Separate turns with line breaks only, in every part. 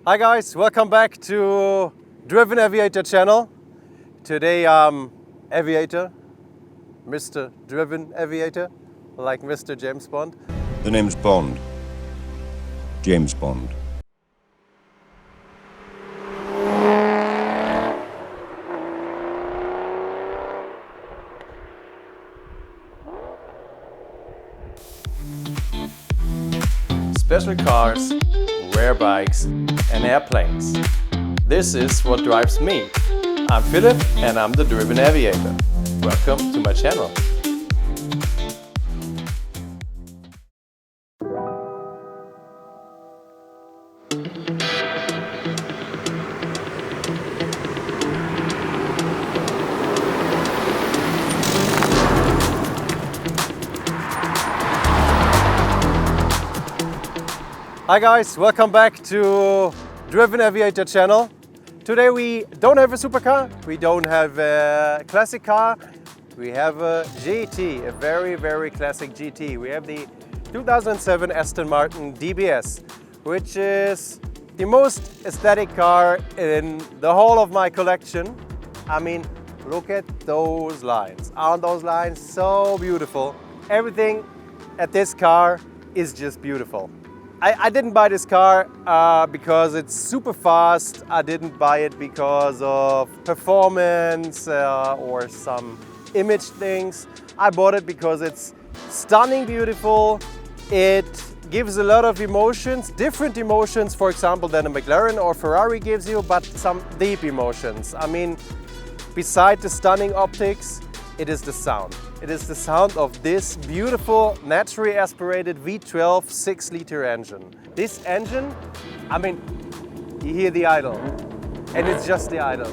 Hi guys, welcome back to Driven Aviator channel. Today I'm Aviator, Mr. Driven Aviator, like Mr. James Bond.
The name's Bond. James Bond.
Special cars, rare bikes and airplanes. This is what drives me. I'm Philip and I'm the Driven Aviator. Welcome to my channel. Hi guys, welcome back to Driven Aviator channel. Today we don't have a supercar, we don't have a classic car, we have a GT, a very classic GT. We have the 2007 Aston Martin DBS, which is the most aesthetic car in the whole of my collection. I mean, look at those lines. Aren't those lines so beautiful? Everything at this car is just beautiful. I didn't buy this car because it's super fast. I didn't buy it because of performance or some image things. I bought it because it's stunning beautiful. It gives a lot of emotions, different emotions, for example, than a McLaren or Ferrari gives you, but some deep emotions. I mean, beside the stunning optics, it is the sound. It is the sound of this beautiful, naturally aspirated V12 6-liter engine. This engine, I mean, you hear the idle, and it's just the idle.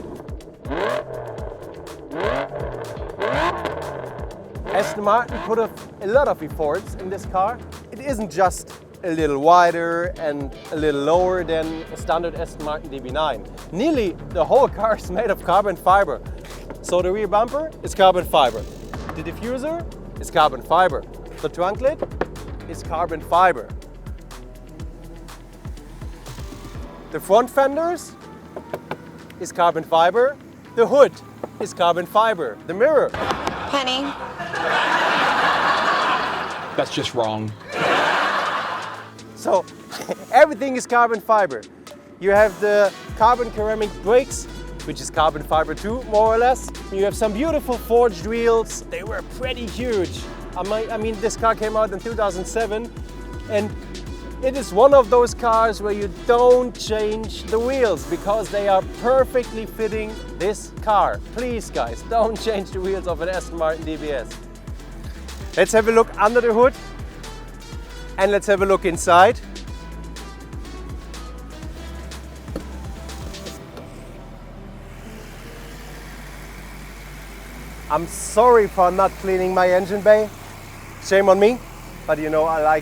Aston Martin put a lot of efforts in this car. It isn't just a little wider and a little lower than a standard Aston Martin DB9. Nearly the whole car is made of carbon fiber. So the rear bumper is carbon fiber. The diffuser is carbon fiber. The trunk lid is carbon fiber. The front fenders is carbon fiber. The hood is carbon fiber. The mirror.
Penny.
That's just wrong.
So everything is carbon fiber. You have the carbon ceramic brakes, which is carbon fiber too, more or less. You have some beautiful forged wheels. They were pretty huge. I mean, this car came out in 2007, and it is one of those cars where you don't change the wheels because they are perfectly fitting this car. Please guys, don't change the wheels of an Aston Martin DBS. Let's have a look under the hood and let's have a look inside. I'm sorry for not cleaning my engine bay. Shame on me, but you know, I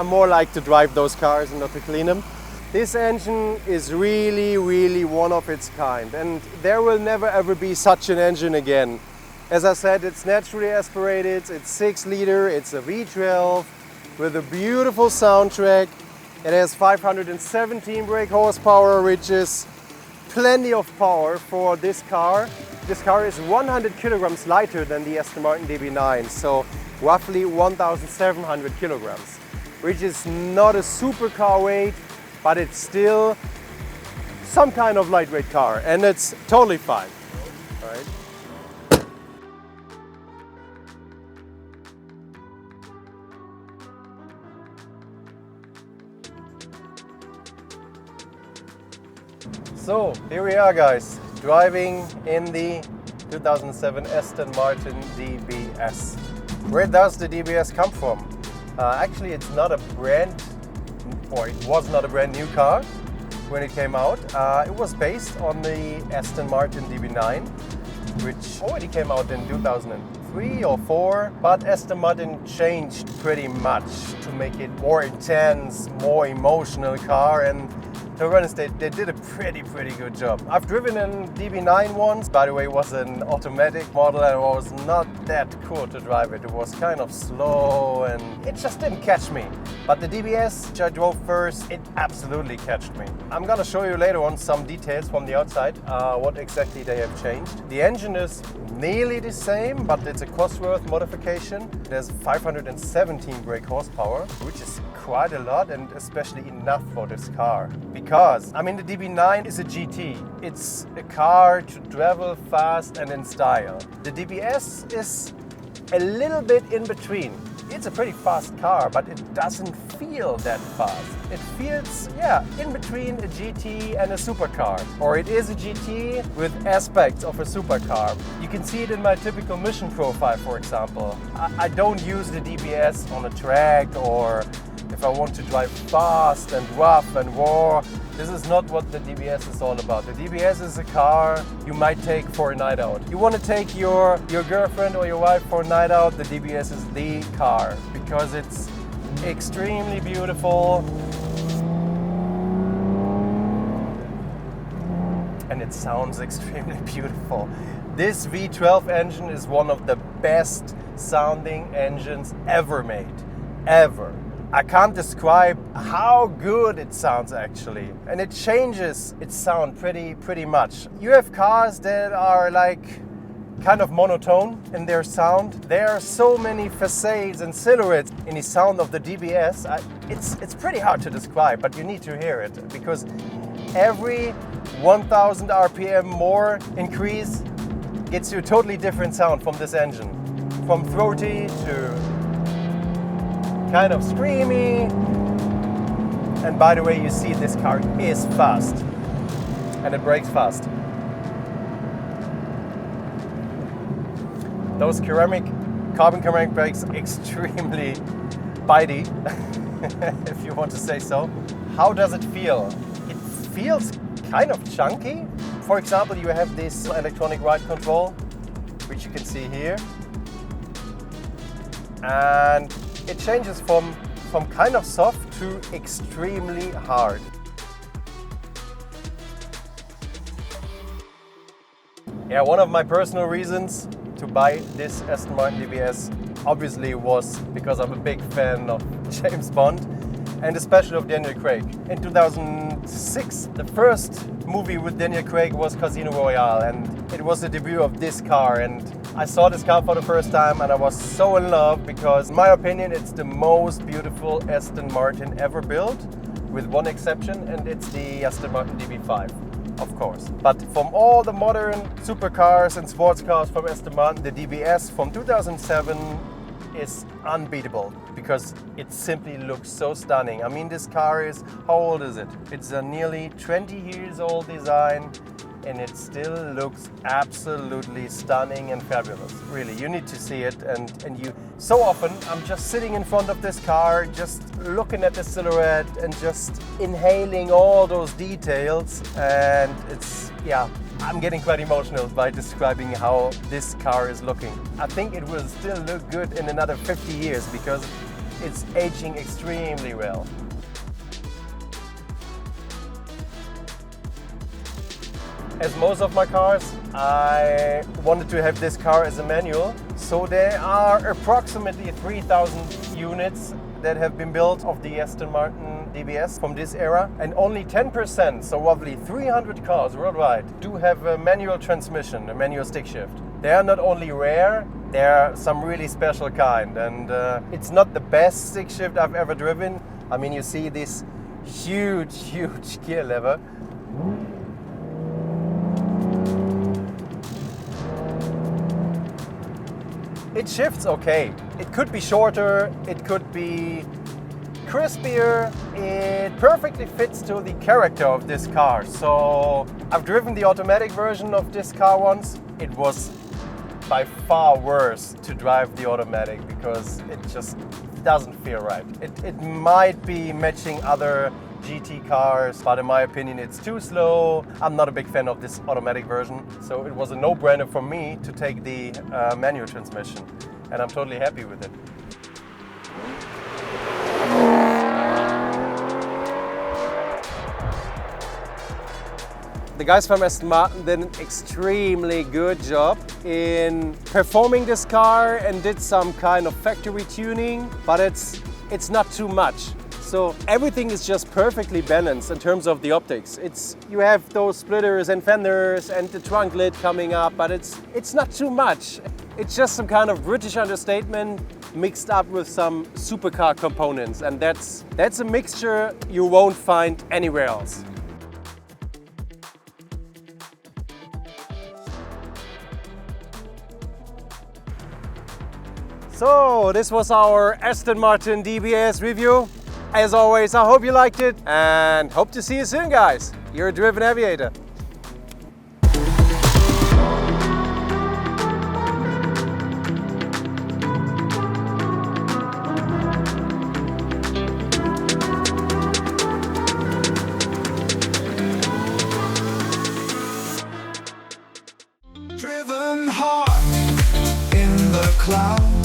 more like to drive those cars and not to clean them. This engine is really one of its kind, and there will never ever be such an engine again. As I said, it's naturally aspirated, it's 6-liter, it's a V12 with a beautiful soundtrack. It has 517 brake horsepower, which is plenty of power for this car. This car is 100 kilograms lighter than the Aston Martin DB9, so roughly 1,700 kilograms, which is not a supercar weight, but it's still some kind of lightweight car, and it's totally fine. All right. So here we are guys, driving in the 2007 Aston Martin DBS. Where does the DBS come from? Actually, it's not a brand, or it was not a brand new car when it came out. It was based on the Aston Martin DB9, which already came out in 2003 or 4, but Aston Martin changed pretty much to make it more intense, more emotional car, and to be honest, they did a pretty good job. I've driven in DB9 once, by the way. It was an automatic model and it was not that cool to drive it. It was kind of slow and it just didn't catch me. But the DBS, which I drove first, it absolutely catched me. I'm gonna show you later on some details from the outside, what exactly they have changed. The engine is nearly the same, but it's a Cosworth modification. There's 517 brake horsepower, which is quite a lot and especially enough for this car. Because, I mean, the DB9 is a GT. It's a car to travel fast and in style. The DBS is a little bit in between. It's a pretty fast car, but it doesn't feel that fast. It feels, in between a GT and a supercar. Or it is a GT with aspects of a supercar. You can see it in my typical mission profile, for example. I don't use the DBS on a track or if I want to drive fast and rough and raw. This is not what the DBS is all about. The DBS is a car you might take for a night out. You want to take your girlfriend or your wife for a night out, the DBS is the car because it's extremely beautiful and it sounds extremely beautiful. This V12 engine is one of the best sounding engines ever made, ever. I can't describe how good it sounds actually. And it changes its sound pretty much. You have cars that are like kind of monotone in their sound. There are so many facades and silhouettes in the sound of the DBS. It's pretty hard to describe, but you need to hear it because every 1000 RPM more increase gets you a totally different sound from this engine. From throaty to kind of screamy. And by the way, you see this car is fast and it brakes fast. Those carbon ceramic brakes extremely bitey, if you want to say so. How does it feel? It feels kind of chunky. For example, you have this electronic ride control, which you can see here. And it changes from kind of soft to extremely hard. Yeah, one of my personal reasons to buy this Aston Martin DBS obviously was because I'm a big fan of James Bond and especially of Daniel Craig. In 2006, the first movie with Daniel Craig was Casino Royale and it was the debut of this car and I saw this car for the first time and I was so in love because in my opinion it's the most beautiful Aston Martin ever built with one exception and it's the Aston Martin DB5, of course. But from all the modern supercars and sports cars from Aston Martin, the DBS from 2007 is unbeatable because it simply looks so stunning. I mean, this car is, how old is it? It's a nearly 20 years old design and it still looks absolutely stunning and fabulous. Really, you need to see it and you, so often I'm just sitting in front of this car, just looking at the silhouette and just inhaling all those details and it's, I'm getting quite emotional by describing how this car is looking. I think it will still look good in another 50 years because it's aging extremely well. As most of my cars, I wanted to have this car as a manual. So there are approximately 3,000 units that have been built of the Aston Martin DBS from this era. And only 10%, so roughly 300 cars worldwide, do have a manual transmission, a manual stick shift. They are not only rare, they are some really special kind. And it's not the best stick shift I've ever driven. I mean, you see this huge gear lever. It shifts okay. It could be shorter, it could be crispier. It perfectly fits to the character of this car. So I've driven the automatic version of this car once. It was by far worse to drive the automatic because it just doesn't feel right. It might be matching other GT cars, but in my opinion it's too slow. I'm not a big fan of this automatic version, so it was a no-brainer for me to take the manual transmission, and I'm totally happy with it. The guys from Aston Martin did an extremely good job in performing this car and did some kind of factory tuning, but it's not too much. So everything is just perfectly balanced in terms of the optics. You have those splitters and fenders and the trunk lid coming up, but it's not too much. It's just some kind of British understatement mixed up with some supercar components, and that's a mixture you won't find anywhere else. So this was our Aston Martin DBS review. As always, I hope you liked it and hope to see you soon, guys. You're a Driven Aviator.
Driven hard in the clouds.